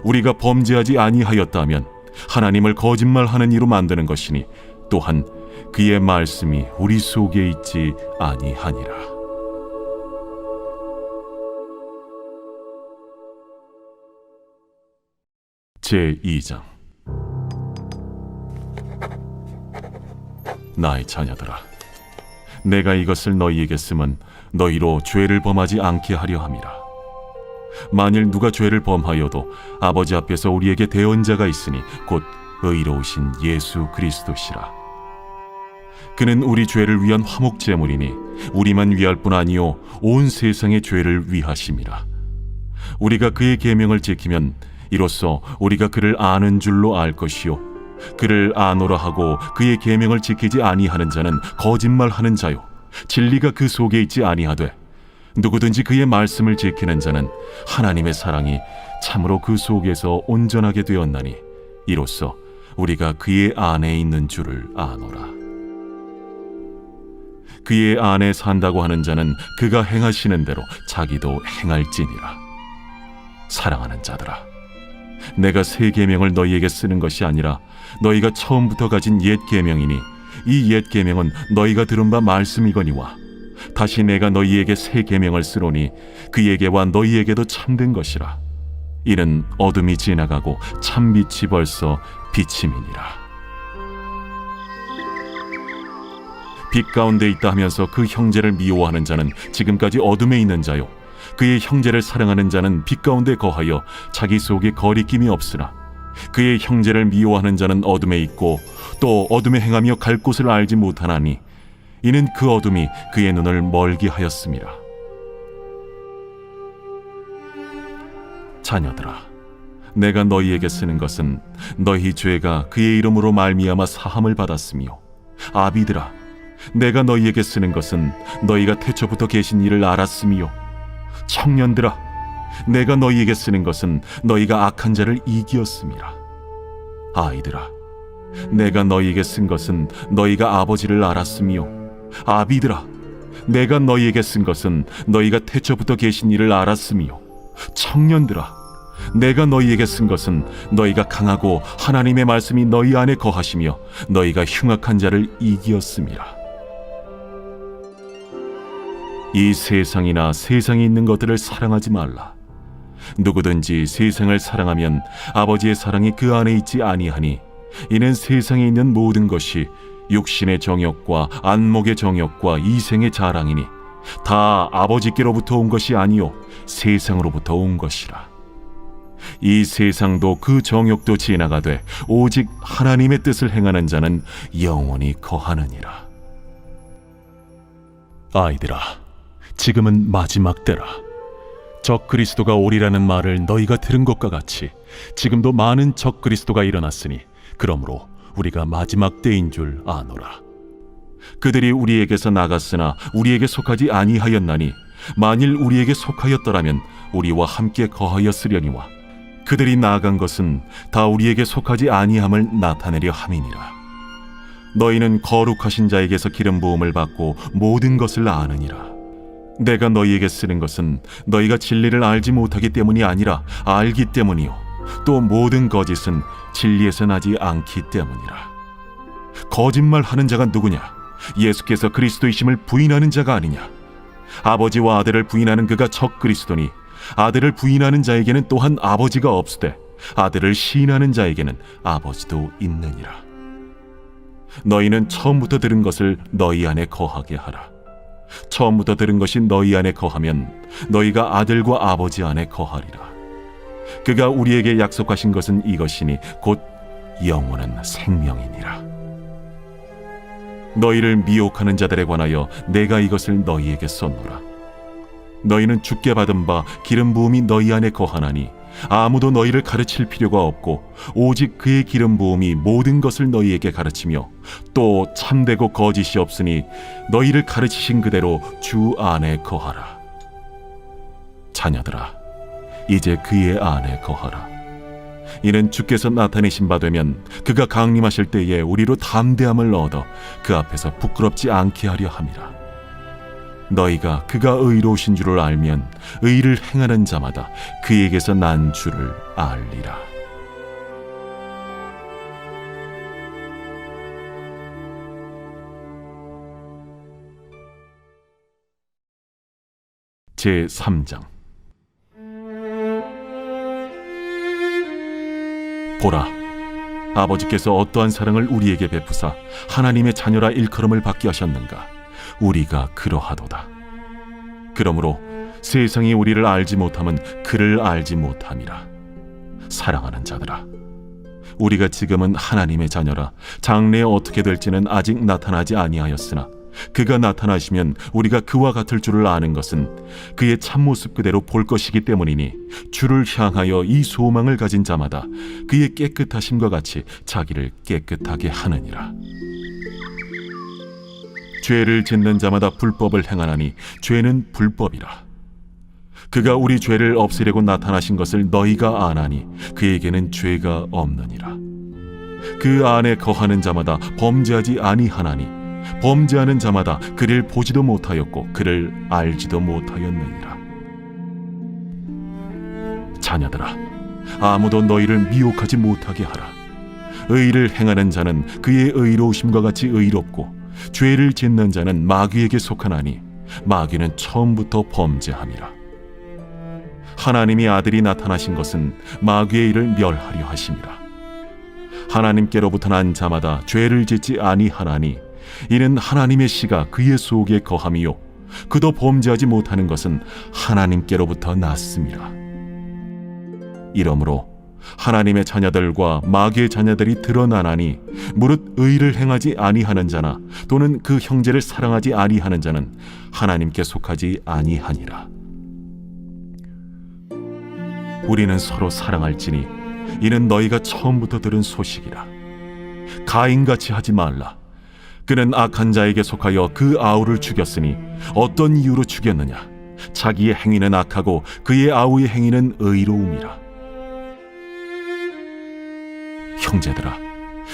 우리가 범죄하지 아니하였다면 하나님을 거짓말하는 이로 만드는 것이니 또한 그의 말씀이 우리 속에 있지 아니하니라. 제2장. 나의 자녀들아, 내가 이것을 너희에게 쓰면 너희로 죄를 범하지 않게 하려 함이라. 만일 누가 죄를 범하여도 아버지 앞에서 우리에게 대언자가 있으니 곧 의로우신 예수 그리스도시라. 그는 우리 죄를 위한 화목 제물이니 우리만 위할 뿐 아니요 온 세상의 죄를 위하심이라. 우리가 그의 계명을 지키면 이로써 우리가 그를 아는 줄로 알 것이요 그를 아노라 하고 그의 계명을 지키지 아니하는 자는 거짓말하는 자요 진리가 그 속에 있지 아니하되 누구든지 그의 말씀을 지키는 자는 하나님의 사랑이 참으로 그 속에서 온전하게 되었나니 이로써 우리가 그의 안에 있는 줄을 아노라. 그의 안에 산다고 하는 자는 그가 행하시는 대로 자기도 행할지니라. 사랑하는 자들아, 내가 새 계명을 너희에게 쓰는 것이 아니라 너희가 처음부터 가진 옛 계명이니 이 옛 계명은 너희가 들은 바 말씀이거니와 다시 내가 너희에게 새 계명을 쓰노니 그에게와 너희에게도 참된 것이라. 이는 어둠이 지나가고 참빛이 벌써 비침이니라. 빛 가운데 있다 하면서 그 형제를 미워하는 자는 지금까지 어둠에 있는 자요 그의 형제를 사랑하는 자는 빛 가운데 거하여 자기 속에 거리낌이 없으나 그의 형제를 미워하는 자는 어둠에 있고 또 어둠에 행하며 갈 곳을 알지 못하나니 이는 그 어둠이 그의 눈을 멀게 하였음이라. 자녀들아, 내가 너희에게 쓰는 것은 너희 죄가 그의 이름으로 말미암아 사함을 받았으며 아비들아, 내가 너희에게 쓰는 것은 너희가 태초부터 계신 이를 알았으며 청년들아, 내가 너희에게 쓰는 것은 너희가 악한 자를 이기었음이라. 아이들아, 내가 너희에게 쓴 것은 너희가 아버지를 알았으며 아비들아, 내가 너희에게 쓴 것은 너희가 태초부터 계신 이를 알았으며 청년들아, 내가 너희에게 쓴 것은 너희가 강하고 하나님의 말씀이 너희 안에 거하시며 너희가 흉악한 자를 이기었음이라. 이 세상이나 세상에 있는 것들을 사랑하지 말라. 누구든지 세상을 사랑하면 아버지의 사랑이 그 안에 있지 아니하니 이는 세상에 있는 모든 것이 육신의 정욕과 안목의 정욕과 이생의 자랑이니 다 아버지께로부터 온 것이 아니요 세상으로부터 온 것이라. 이 세상도 그 정욕도 지나가되 오직 하나님의 뜻을 행하는 자는 영원히 거하느니라. 아이들아, 지금은 마지막 때라. 적 그리스도가 오리라는 말을 너희가 들은 것과 같이 지금도 많은 적 그리스도가 일어났으니 그러므로 우리가 마지막 때인 줄 아노라. 그들이 우리에게서 나갔으나 우리에게 속하지 아니하였나니 만일 우리에게 속하였더라면 우리와 함께 거하였으려니와 그들이 나아간 것은 다 우리에게 속하지 아니함을 나타내려 함이니라. 너희는 거룩하신 자에게서 기름 부음을 받고 모든 것을 아느니라. 내가 너희에게 쓰는 것은 너희가 진리를 알지 못하기 때문이 아니라 알기 때문이요 또 모든 거짓은 진리에서 나지 않기 때문이라. 거짓말하는 자가 누구냐? 예수께서 그리스도이심을 부인하는 자가 아니냐? 아버지와 아들을 부인하는 그가 적 그리스도니 아들을 부인하는 자에게는 또한 아버지가 없으되 아들을 시인하는 자에게는 아버지도 있느니라. 너희는 처음부터 들은 것을 너희 안에 거하게 하라. 처음부터 들은 것이 너희 안에 거하면 너희가 아들과 아버지 안에 거하리라. 그가 우리에게 약속하신 것은 이것이니 곧 영원한 생명이니라. 너희를 미혹하는 자들에 관하여 내가 이것을 너희에게 썼노라. 너희는 주께 받은 바 기름 부음이 너희 안에 거하나니 아무도 너희를 가르칠 필요가 없고 오직 그의 기름 부음이 모든 것을 너희에게 가르치며 또 참되고 거짓이 없으니 너희를 가르치신 그대로 주 안에 거하라. 자녀들아, 이제 그의 안에 거하라. 이는 주께서 나타내신 바 되면 그가 강림하실 때에 우리로 담대함을 얻어 그 앞에서 부끄럽지 않게 하려 함이라. 너희가 그가 의로우신 줄을 알면 의를 행하는 자마다 그에게서 난 줄을 알리라. 제3장. 보라, 아버지께서 어떠한 사랑을 우리에게 베푸사 하나님의 자녀라 일컬음을 받게 하셨는가. 우리가 그러하도다. 그러므로 세상이 우리를 알지 못함은 그를 알지 못함이라. 사랑하는 자들아, 우리가 지금은 하나님의 자녀라. 장래에 어떻게 될지는 아직 나타나지 아니하였으나 그가 나타나시면 우리가 그와 같을 줄을 아는 것은 그의 참모습 그대로 볼 것이기 때문이니 주를 향하여 이 소망을 가진 자마다 그의 깨끗하심과 같이 자기를 깨끗하게 하느니라. 죄를 짓는 자마다 불법을 행하나니 죄는 불법이라. 그가 우리 죄를 없애려고 나타나신 것을 너희가 아나니 그에게는 죄가 없느니라. 그 안에 거하는 자마다 범죄하지 아니하나니 범죄하는 자마다 그를 보지도 못하였고 그를 알지도 못하였느니라. 자녀들아, 아무도 너희를 미혹하지 못하게 하라. 의를 행하는 자는 그의 의로우심과 같이 의롭고 죄를 짓는 자는 마귀에게 속하나니 마귀는 처음부터 범죄함이라. 하나님이 아들이 나타나신 것은 마귀의 일을 멸하려 하심이라. 하나님께로부터 난 자마다 죄를 짓지 아니하나니 이는 하나님의 씨가 그의 속에 거함이요 그도 범죄하지 못하는 것은 하나님께로부터 났음이라. 이러므로 하나님의 자녀들과 마귀의 자녀들이 드러나나니 무릇 의를 행하지 아니하는 자나 또는 그 형제를 사랑하지 아니하는 자는 하나님께 속하지 아니하니라. 우리는 서로 사랑할지니 이는 너희가 처음부터 들은 소식이라. 가인같이 하지 말라. 그는 악한 자에게 속하여 그 아우를 죽였으니 어떤 이유로 죽였느냐? 자기의 행위는 악하고 그의 아우의 행위는 의로움이라. 형제들아,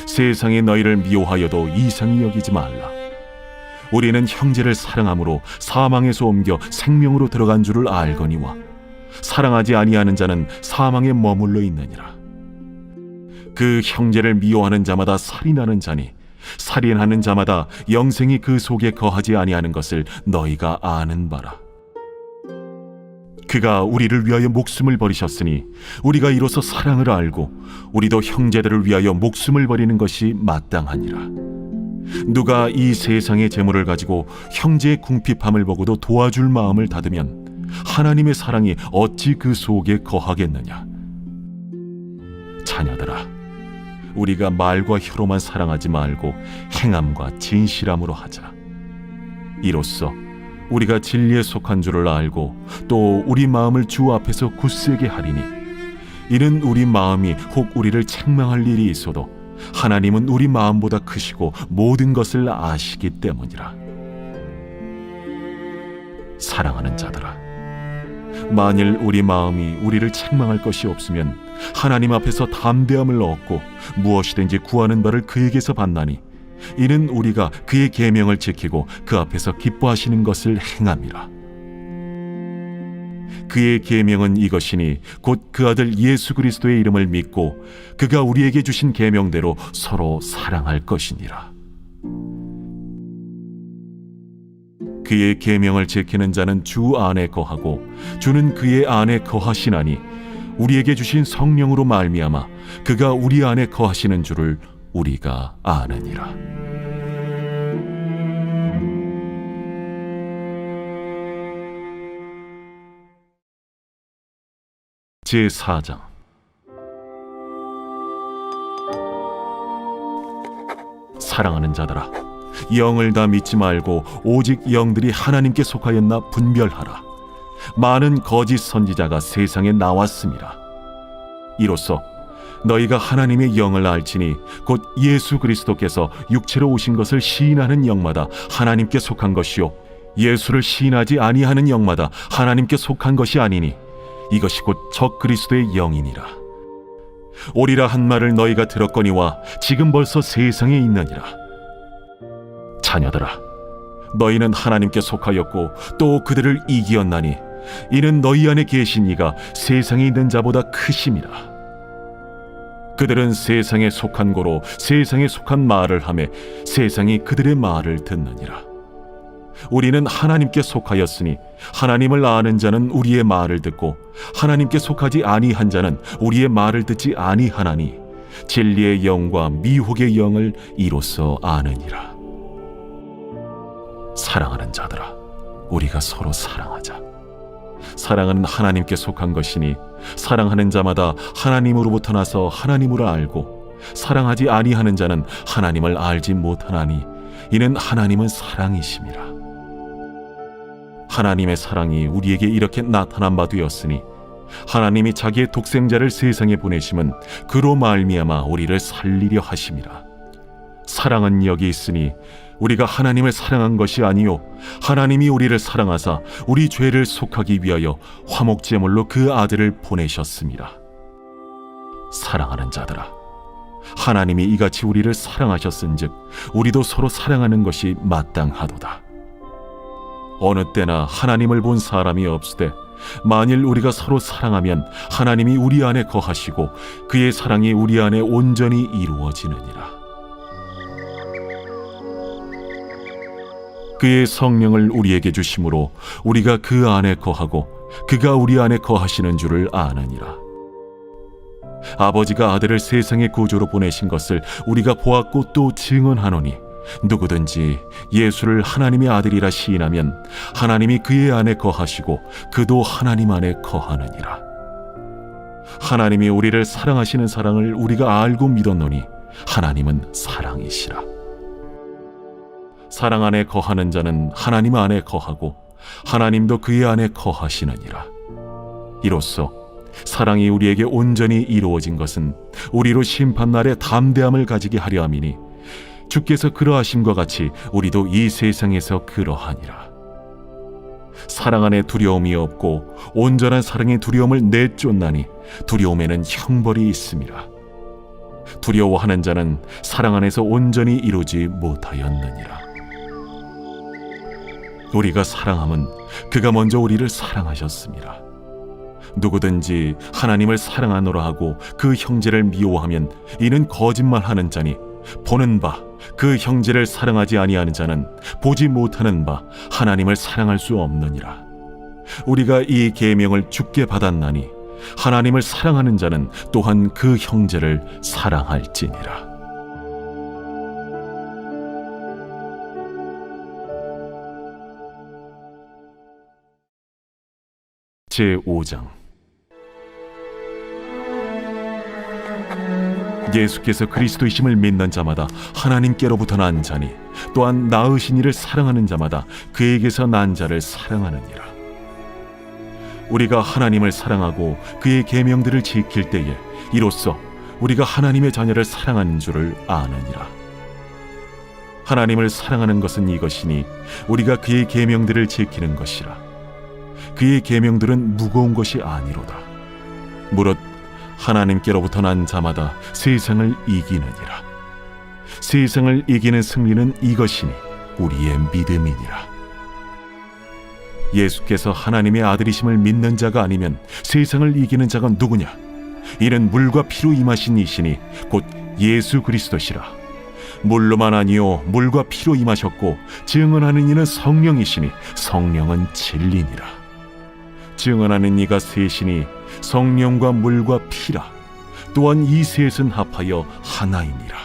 세상이 너희를 미워하여도 이상히 여기지 말라. 우리는 형제를 사랑함으로 사망에서 옮겨 생명으로 들어간 줄을 알거니와 사랑하지 아니하는 자는 사망에 머물러 있느니라. 그 형제를 미워하는 자마다 살인하는 자니 살인하는 자마다 영생이 그 속에 거하지 아니하는 것을 너희가 아는 바라. 그가 우리를 위하여 목숨을 버리셨으니 우리가 이로써 사랑을 알고 우리도 형제들을 위하여 목숨을 버리는 것이 마땅하니라. 누가 이 세상의 재물을 가지고 형제의 궁핍함을 보고도 도와줄 마음을 닫으면 하나님의 사랑이 어찌 그 속에 거하겠느냐. 자녀들아, 우리가 말과 혀로만 사랑하지 말고 행함과 진실함으로 하자. 이로써 우리가 진리에 속한 줄을 알고 또 우리 마음을 주 앞에서 굳세게 하리니 이는 우리 마음이 혹 우리를 책망할 일이 있어도 하나님은 우리 마음보다 크시고 모든 것을 아시기 때문이라. 사랑하는 자들아, 만일 우리 마음이 우리를 책망할 것이 없으면 하나님 앞에서 담대함을 얻고 무엇이든지 구하는 바를 그에게서 받나니 이는 우리가 그의 계명을 지키고 그 앞에서 기뻐하시는 것을 행함이라. 그의 계명은 이것이니 곧 그 아들 예수 그리스도의 이름을 믿고 그가 우리에게 주신 계명대로 서로 사랑할 것이니라. 그의 계명을 지키는 자는 주 안에 거하고 주는 그의 안에 거하시나니 우리에게 주신 성령으로 말미암아 그가 우리 안에 거하시는 줄을 우리가 아느니라. 제4장. 사랑하는 자들아, 영을 다 믿지 말고 오직 영들이 하나님께 속하였나 분별하라. 많은 거짓 선지자가 세상에 나왔습니다. 이로써 너희가 하나님의 영을 알지니 곧 예수 그리스도께서 육체로 오신 것을 시인하는 영마다 하나님께 속한 것이요 예수를 시인하지 아니하는 영마다 하나님께 속한 것이 아니니 이것이 곧 적그리스도의 영이니라. 오리라 한 말을 너희가 들었거니와 지금 벌써 세상에 있느니라. 자녀들아, 너희는 하나님께 속하였고 또 그들을 이기었나니 이는 너희 안에 계신 이가 세상에 있는 자보다 크심이라. 그들은 세상에 속한 고로 세상에 속한 말을 하매 세상이 그들의 말을 듣느니라. 우리는 하나님께 속하였으니 하나님을 아는 자는 우리의 말을 듣고 하나님께 속하지 아니한 자는 우리의 말을 듣지 아니하나니 진리의 영과 미혹의 영을 이로써 아느니라. 사랑하는 자들아, 우리가 서로 사랑하자. 사랑은 하나님께 속한 것이니 사랑하는 자마다 하나님으로부터 나서 하나님을 알고 사랑하지 아니하는 자는 하나님을 알지 못하나니 이는 하나님은 사랑이심이라. 하나님의 사랑이 우리에게 이렇게 나타난 바 되었으니 하나님이 자기의 독생자를 세상에 보내심은 그로 말미암아 우리를 살리려 하심이라. 사랑은 여기 있으니 우리가 하나님을 사랑한 것이 아니요 하나님이 우리를 사랑하사 우리 죄를 속하기 위하여 화목제물로 그 아들을 보내셨습니다. 사랑하는 자들아, 하나님이 이같이 우리를 사랑하셨은즉 우리도 서로 사랑하는 것이 마땅하도다. 어느 때나 하나님을 본 사람이 없으되 만일 우리가 서로 사랑하면 하나님이 우리 안에 거하시고 그의 사랑이 우리 안에 온전히 이루어지느니라. 그의 성령을 우리에게 주심으로 우리가 그 안에 거하고 그가 우리 안에 거하시는 줄을 아느니라. 아버지가 아들을 세상의 구주로 보내신 것을 우리가 보았고 또 증언하노니 누구든지 예수를 하나님의 아들이라 시인하면 하나님이 그의 안에 거하시고 그도 하나님 안에 거하느니라. 하나님이 우리를 사랑하시는 사랑을 우리가 알고 믿었노니 하나님은 사랑이시라. 사랑 안에 거하는 자는 하나님 안에 거하고 하나님도 그의 안에 거하시느니라. 이로써 사랑이 우리에게 온전히 이루어진 것은 우리로 심판날에 담대함을 가지게 하려 함이니 주께서 그러하심과 같이 우리도 이 세상에서 그러하니라. 사랑 안에 두려움이 없고 온전한 사랑의 두려움을 내쫓나니 두려움에는 형벌이 있음이라. 두려워하는 자는 사랑 안에서 온전히 이루지 못하였느니라. 우리가 사랑함은 그가 먼저 우리를 사랑하셨습니다. 누구든지 하나님을 사랑하노라 하고 그 형제를 미워하면 이는 거짓말하는 자니 보는 바 그 형제를 사랑하지 아니하는 자는 보지 못하는 바 하나님을 사랑할 수 없느니라. 우리가 이 계명을 주께 받았나니 하나님을 사랑하는 자는 또한 그 형제를 사랑할지니라. 제5장. 예수께서 그리스도이심을 믿는 자마다 하나님께로부터 난 자니 또한 낳으신 이를 사랑하는 자마다 그에게서 난 자를 사랑하느니라. 우리가 하나님을 사랑하고 그의 계명들을 지킬 때에 이로써 우리가 하나님의 자녀를 사랑하는 줄을 아느니라. 하나님을 사랑하는 것은 이것이니 우리가 그의 계명들을 지키는 것이라. 그의 계명들은 무거운 것이 아니로다. 무릇 하나님께로부터 난 자마다 세상을 이기느니라. 세상을 이기는 승리는 이것이니 우리의 믿음이니라. 예수께서 하나님의 아들이심을 믿는 자가 아니면 세상을 이기는 자가 누구냐? 이는 물과 피로 임하신 이시니 곧 예수 그리스도시라. 물로만 아니요 물과 피로 임하셨고 증언하는 이는 성령이시니 성령은 진리니라. 증언하는 이가 셋이니 성령과 물과 피라. 또한 이 셋은 합하여 하나이니라.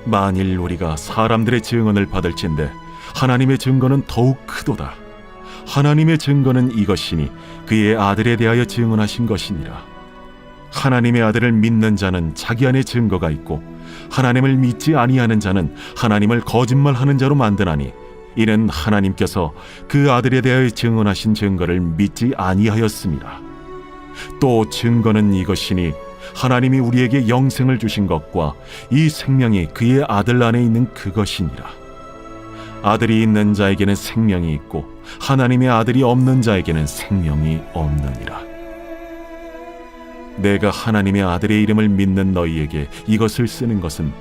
만일 우리가 사람들의 증언을 받을진대 하나님의 증거는 더욱 크도다. 하나님의 증거는 이것이니 그의 아들에 대하여 증언하신 것이니라. 하나님의 아들을 믿는 자는 자기 안에 증거가 있고 하나님을 믿지 아니하는 자는 하나님을 거짓말하는 자로 만드나니 이는 하나님께서 그 아들에 대하여 증언하신 증거를 믿지 아니하였습니다. 또 증거는 이것이니 하나님이 우리에게 영생을 주신 것과 이 생명이 그의 아들 안에 있는 그것이니라. 아들이 있는 자에게는 생명이 있고 하나님의 아들이 없는 자에게는 생명이 없느니라. 내가 하나님의 아들의 이름을 믿는 너희에게 이것을 쓰는 것은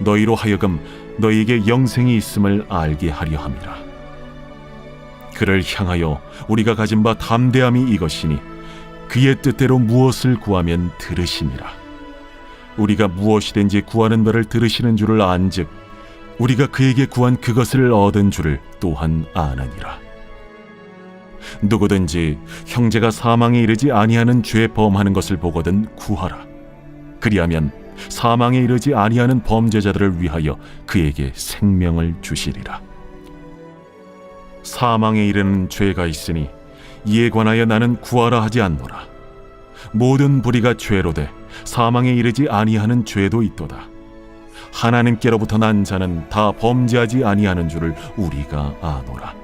너희로 하여금 너희에게 영생이 있음을 알게 하려 함이라. 그를 향하여 우리가 가진 바 담대함이 이것이니 그의 뜻대로 무엇을 구하면 들으심이라. 우리가 무엇이든지 구하는 바를 들으시는 줄을 안즉 우리가 그에게 구한 그것을 얻은 줄을 또한 아느니라. 누구든지 형제가 사망에 이르지 아니하는 죄 범하는 것을 보거든 구하라. 그리하면 사망에 이르지 아니하는 범죄자들을 위하여 그에게 생명을 주시리라. 사망에 이르는 죄가 있으니 이에 관하여 나는 구하라 하지 않노라. 모든 불의가 죄로되 사망에 이르지 아니하는 죄도 있도다. 하나님께로부터 난 자는 다 범죄하지 아니하는 줄을 우리가 아노라.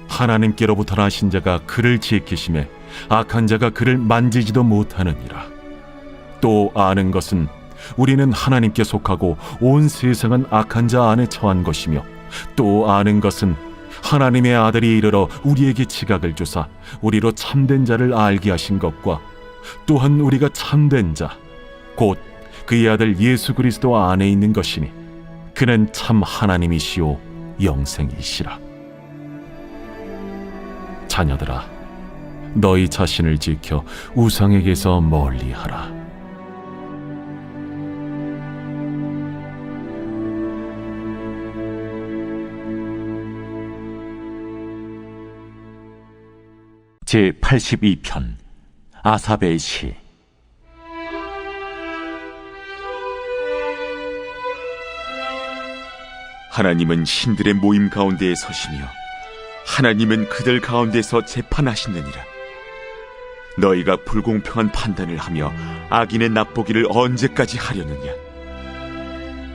하나님께로부터 나신 자가 그를 지키심에 악한 자가 그를 만지지도 못하느니라. 또 아는 것은 우리는 하나님께 속하고 온 세상은 악한 자 안에 처한 것이며 또 아는 것은 하나님의 아들이 이르러 우리에게 지각을 주사 우리로 참된 자를 알게 하신 것과 또한 우리가 참된 자 곧 그의 아들 예수 그리스도 안에 있는 것이니 그는 참 하나님이시오 영생이시라. 자녀들아, 너희 자신을 지켜 우상에게서 멀리하라. 제82편 아삽의 시. 하나님은 신들의 모임 가운데에 서시며 하나님은 그들 가운데서 재판하시느니라. 너희가 불공평한 판단을 하며 악인의 납보기를 언제까지 하려느냐.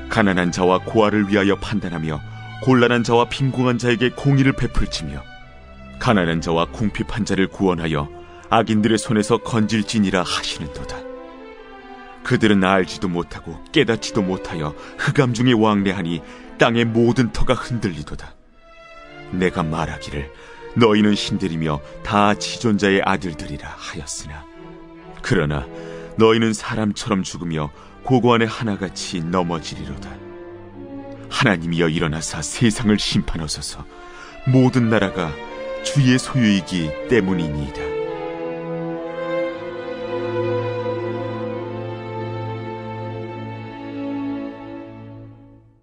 가난한 자와 고아를 위하여 판단하며 곤란한 자와 빈궁한 자에게 공의를 베풀지며 가난한 자와 궁핍한 자를 구원하여 악인들의 손에서 건질지니라 하시는도다. 그들은 알지도 못하고 깨닫지도 못하여 흑암 중에 왕래하니 땅의 모든 터가 흔들리도다. 내가 말하기를 너희는 신들이며 다 지존자의 아들들이라 하였으나 그러나 너희는 사람처럼 죽으며 고고한의 하나같이 넘어지리로다. 하나님이여 일어나사 세상을 심판하소서. 모든 나라가 주의 소유이기 때문이니이다.